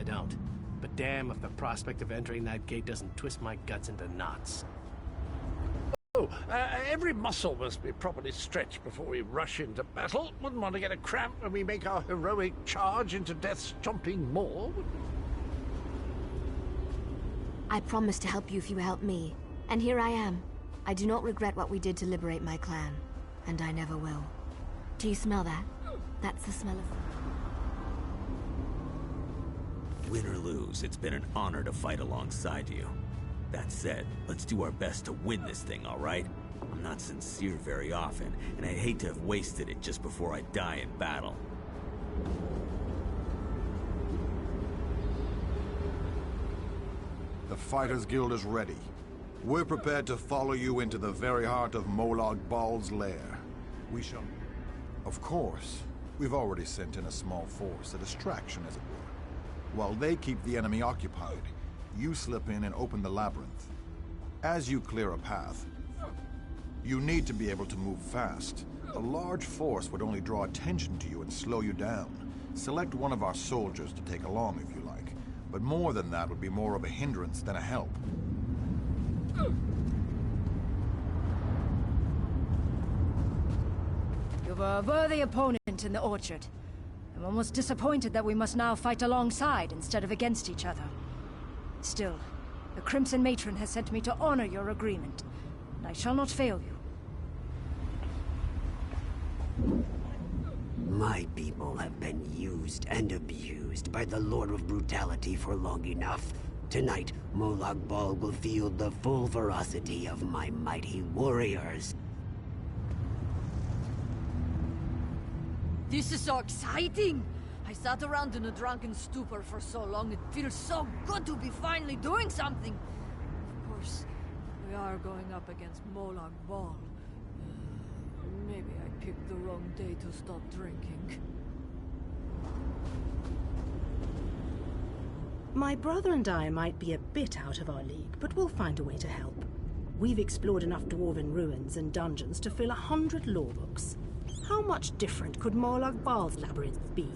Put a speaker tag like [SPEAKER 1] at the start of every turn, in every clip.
[SPEAKER 1] I don't. But damn if the prospect of entering that gate doesn't twist my guts into knots.
[SPEAKER 2] Every muscle must be properly stretched before we rush into battle. Wouldn't want to get a cramp when we make our heroic charge into death's chomping maw.
[SPEAKER 3] I promised to help you if you help me. And here I am. I do not regret what we did to liberate my clan. And I never will. Do you smell that? That's the smell of...
[SPEAKER 4] Win or lose, it's been an honor to fight alongside you. That said, let's do our best to win this thing, all right? I'm not sincere very often, and I'd hate to have wasted it just before I die in battle.
[SPEAKER 5] The Fighters Guild is ready. We're prepared to follow you into the very heart of Molag Bal's lair. We shall... Of course, we've already sent in a small force, a distraction as it were. While they keep the enemy occupied, you slip in and open the labyrinth. As you clear a path, you need to be able to move fast. A large force would only draw attention to you and slow you down. Select one of our soldiers to take along if you like, but more than that would be more of a hindrance than a help.
[SPEAKER 6] You've a worthy opponent in the Orchard. I'm almost disappointed that we must now fight alongside instead of against each other. Still, the Crimson Matron has sent me to honor your agreement, and I shall not fail you.
[SPEAKER 7] My people have been used and abused by the Lord of Brutality for long enough. Tonight, Molag Bal will feel the full ferocity of my mighty warriors.
[SPEAKER 8] This is so exciting! I sat around in a drunken stupor for so long, it feels so good to be finally doing something! Of course, we are going up against Molag Bal. Maybe I picked the wrong day to stop drinking.
[SPEAKER 9] My brother and I might be a bit out of our league, but we'll find a way to help. We've explored enough dwarven ruins and dungeons to fill 100 lore books. How much different could Molag Bal's labyrinth be?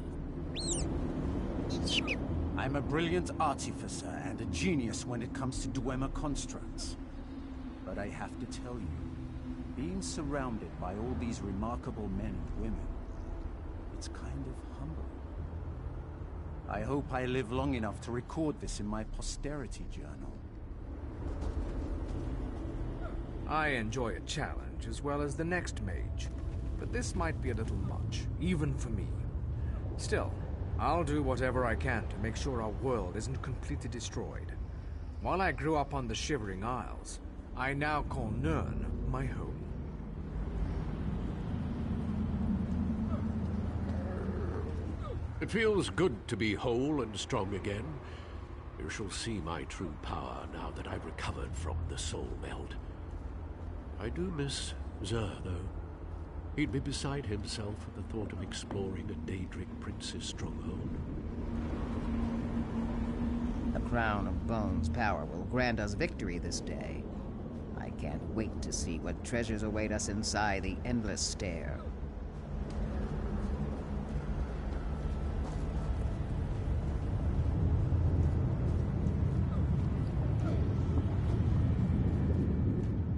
[SPEAKER 10] I'm a brilliant artificer and a genius when it comes to Dwemer constructs. But I have to tell you, being surrounded by all these remarkable men and women, it's kind of humbling. I hope I live long enough to record this in my posterity journal.
[SPEAKER 11] I enjoy a challenge as well as the next mage, but this might be a little much, even for me. Still, I'll do whatever I can to make sure our world isn't completely destroyed. While I grew up on the Shivering Isles, I now call Nirn my home.
[SPEAKER 12] It feels good to be whole and strong again. You shall see my true power now that I've recovered from the soul meld. I do miss Zer, though. He'd be beside himself at the thought of exploring a Daedric prince's stronghold.
[SPEAKER 13] The Crown of Bones' power will grant us victory this day. I can't wait to see what treasures await us inside the Endless Stair.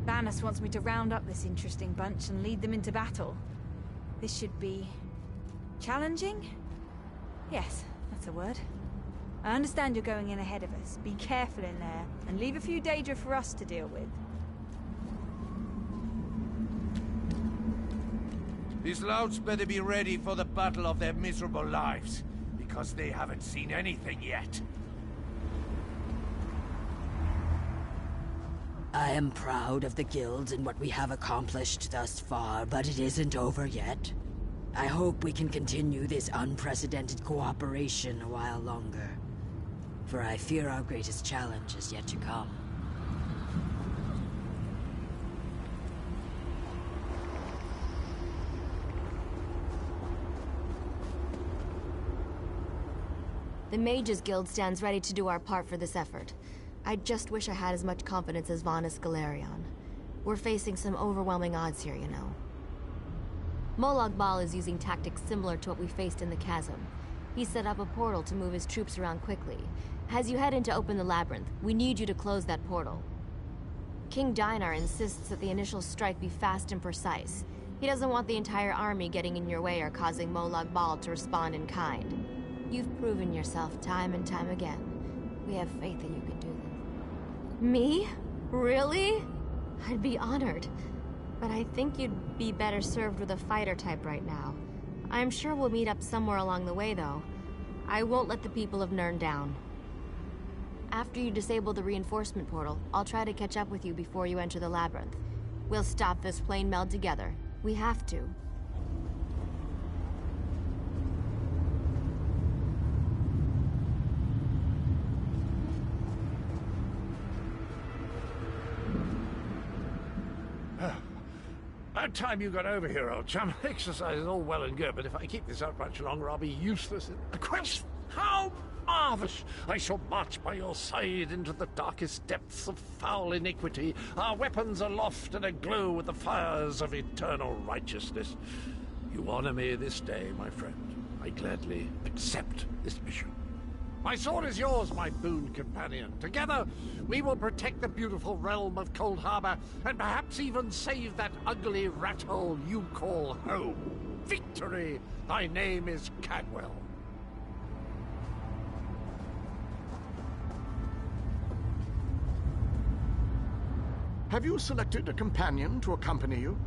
[SPEAKER 14] Banus wants me to round up this interesting bunch and lead them into battle. This should be... challenging? Yes, that's a word. I understand you're going in ahead of us. Be careful in there, and leave a few Daedra for us to deal with.
[SPEAKER 15] These louts better be ready for the battle of their miserable lives, because they haven't seen anything yet.
[SPEAKER 7] I am proud of the guilds and what we have accomplished thus far, but it isn't over yet. I hope we can continue this unprecedented cooperation a while longer, for I fear our greatest challenge is yet to come.
[SPEAKER 3] The Mages Guild stands ready to do our part for this effort. I just wish I had as much confidence as Vanus Galerion. We're facing some overwhelming odds here, you know. Molag Bal is using tactics similar to what we faced in the Chasm. He set up a portal to move his troops around quickly. As you head in to open the labyrinth, we need you to close that portal. King Dinar insists that the initial strike be fast and precise. He doesn't want the entire army getting in your way or causing Molag Bal to respond in kind. You've proven yourself time and time again. We have faith that you can do this. Me? Really? I'd be honored. But I think you'd be better served with a fighter type right now. I'm sure we'll meet up somewhere along the way, though. I won't let the people of Nirn down. After you disable the reinforcement portal, I'll try to catch up with you before you enter the labyrinth. We'll stop this plane meld together. We have to.
[SPEAKER 2] About time you got over here, old chum. Exercise is all well and good, but if I keep this up much longer, I'll be useless. The quest! How marvellous! I shall march by your side into the darkest depths of foul iniquity, our weapons aloft and aglow with the fires of eternal righteousness. You honor me this day, my friend. I gladly accept this mission. My sword is yours, my boon companion. Together, we will protect the beautiful realm of Cold Harbor, and perhaps even save that ugly rat hole you call home. Victory! Thy name is Cadwell.
[SPEAKER 16] Have you selected a companion to accompany you?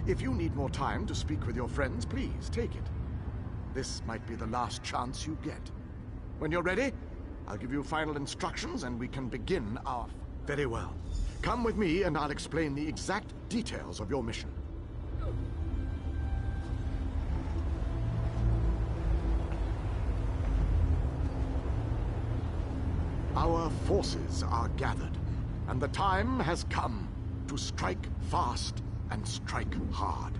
[SPEAKER 16] If you need more time to speak with your friends, please take it. This might be the last chance you get. When you're ready, I'll give you final instructions and we can begin our... Very well. Come with me and I'll explain the exact details of your mission. Our forces are gathered, and the time has come to strike fast and strike hard.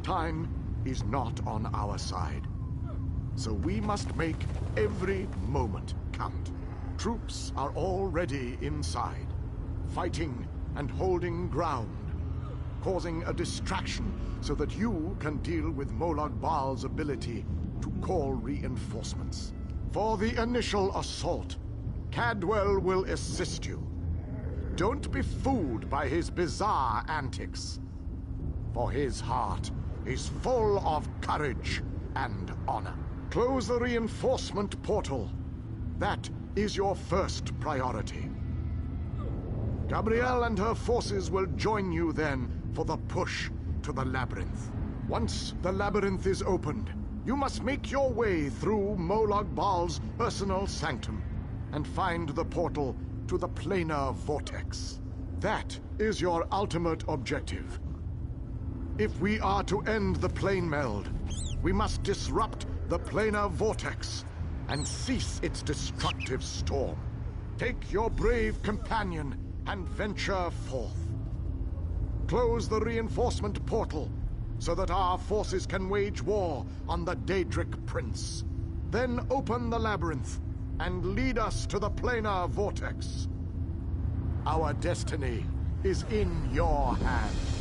[SPEAKER 16] Time is not on our side. So we must make every moment count. Troops are already inside, fighting and holding ground, causing a distraction so that you can deal with Molag Bal's ability to call reinforcements. For the initial assault, Cadwell will assist you. Don't be fooled by his bizarre antics, for his heart is full of courage and honor. Close the reinforcement portal. That is your first priority. Gabrielle and her forces will join you then for the push to the labyrinth. Once the labyrinth is opened, you must make your way through Molag Bal's personal sanctum and find the portal to the planar vortex. That is your ultimate objective. If we are to end the plane meld, we must disrupt the planar vortex and cease its destructive storm. Take your brave companion and venture forth. Close the reinforcement portal so that our forces can wage war on the Daedric Prince. Then open the labyrinth and lead us to the planar vortex. Our destiny is in your hands.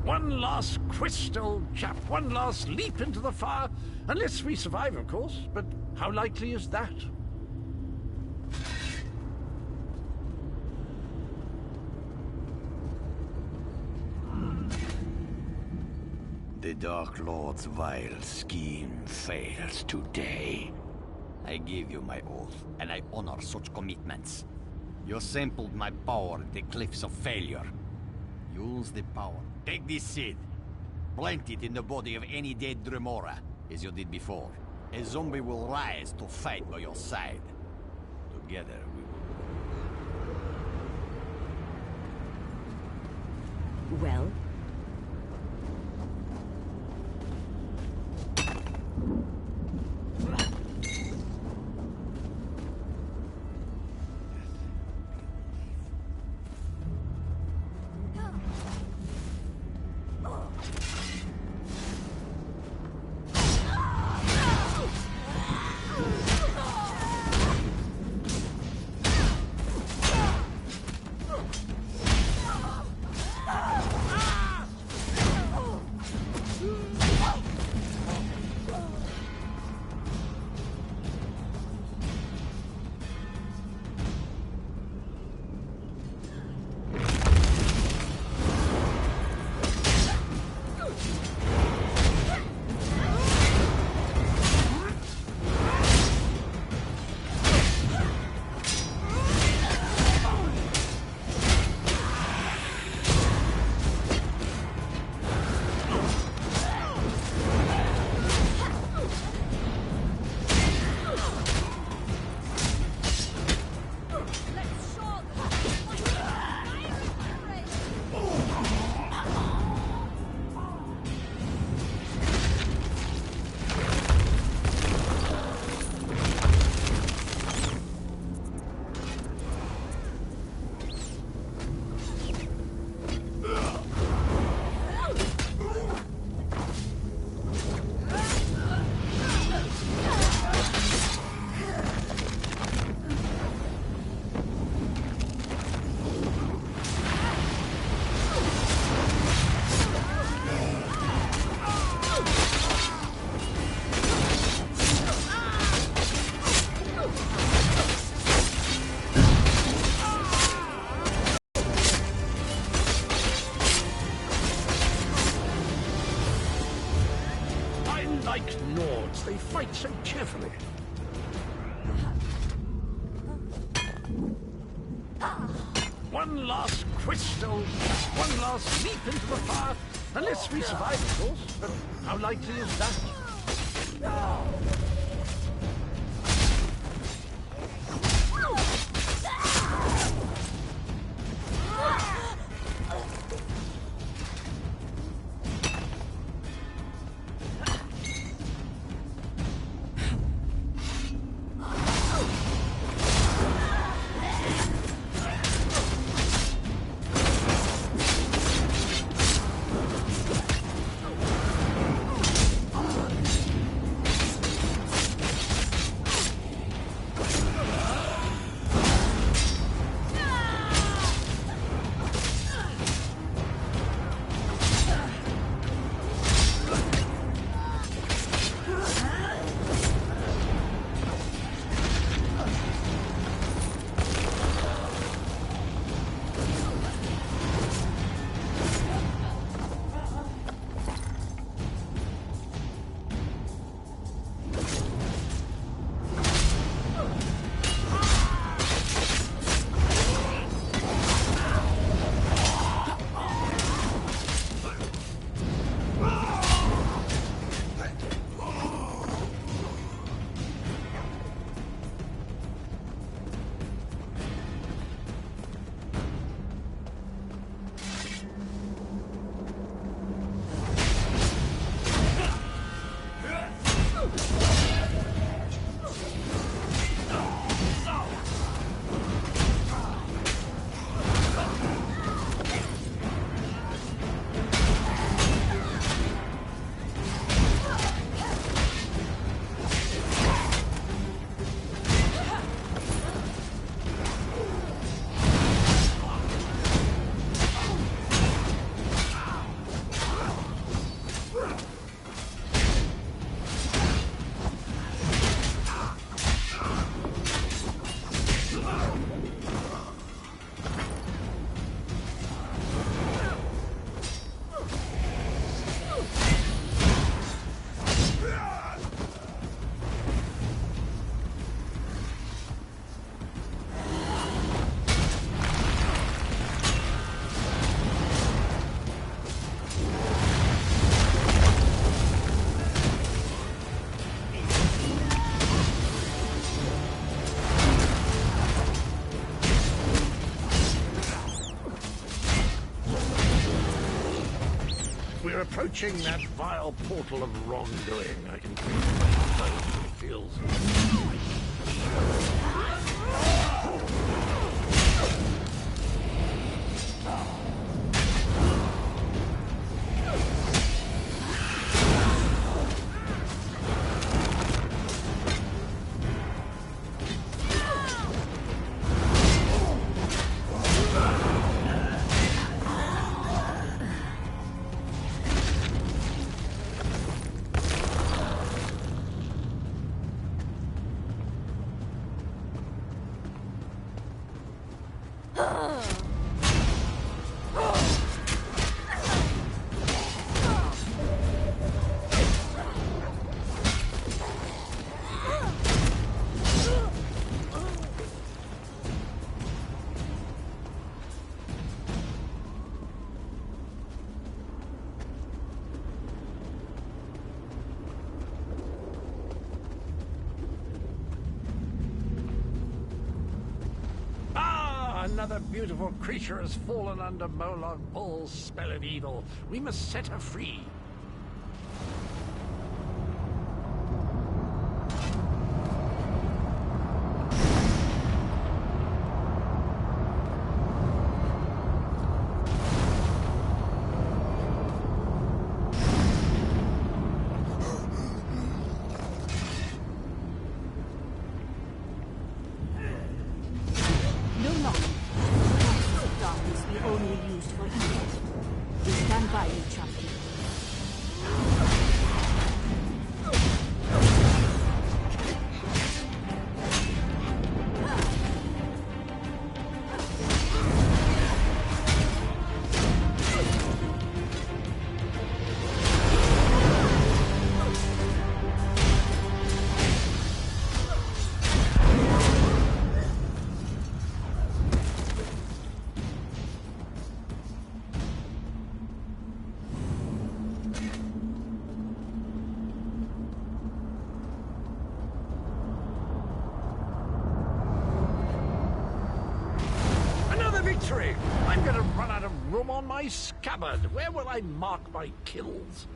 [SPEAKER 2] One last quest, old chap. One last leap into the fire. Unless we survive, of course. But how likely is that?
[SPEAKER 17] The Dark Lord's vile scheme fails today. I gave you my oath, and I honor such commitments. You sampled my power at the cliffs of failure. Use the power. Take this seed. Plant it in the body of any dead Dremora, as you did before. A zombie will rise to fight by your side. Together we will...
[SPEAKER 18] Well?
[SPEAKER 2] lords. They fight so cheerfully. One last crystal, one last leap into the fire. Unless we survive, of course. But how likely is that? We're approaching that vile portal of wrongdoing. I can feel it feels. Another beautiful creature has fallen under Molag Ball's spell of evil. We must set her free. victory! I'm gonna run out of room on my scabbard. Where will I mark my kills?